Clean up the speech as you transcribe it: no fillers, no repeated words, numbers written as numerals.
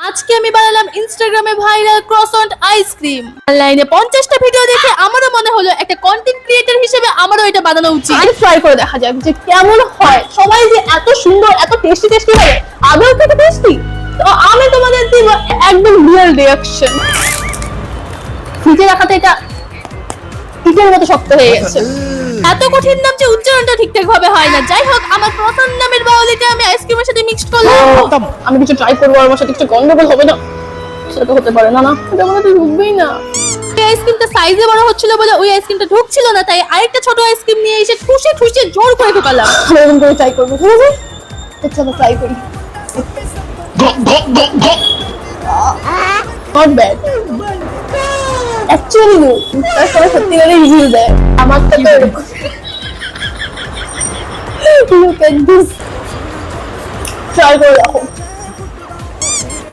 আজকে আমি বানালাম ইনস্টাগ্রামে ভাইরাল ক্রসন্ট আইসক্রিম। অনলাইনে 50টা ভিডিও দেখে আমারও মনে হলো একটা কন্টেন্ট ক্রিয়েটর হিসেবে আমারও এটা বানানো উচিত। আর ট্রাই করে দেখা যাক যে কেমন হয়। সবাই যে এত সুন্দর এত টেস্টি টেস্টি বলে, আদৌ থেকে টেস্টি? তো আমি তোমাদের দিব একদম রিয়েল রিঅ্যাকশন। ফ্রিজে রাখাতে এটা ইটের মতো শক্ত হয়ে গেছে। এত কঠিন নাম যে উচ্চারণটা ঠিকঠাক ভাবে হয় না। যাই হোক, আমার ক্রসন্ট নামের বাউলিটা আমি আইসক্রিমের সাথে মিক্সড করলাম। আমি কিছু ট্রাই করবো, আমার সাথে কিছু গন্ডগোল হবে না? সেটা হতে পারে না। না, এটা মনে তো ঢুকবেই না। এই আইসক্রিমটা সাইজে বড় হচ্ছিল বলে ওই আইসক্রিমটা ঢুকছিল না, তাই আরেকটা ছোট আইসক্রিম নিয়ে এসে ঠুসে ঠুসে জোর করে ঢুকালাম। এরকম করে ট্রাই করবো, ঠিক আছে? চলো ট্রাই করি। Not bad actually. তার সবাই সত্যিকারের রিভিউ দেয়, আমারটা তো এরকম। Look at this. ট্রাই করে দেখো।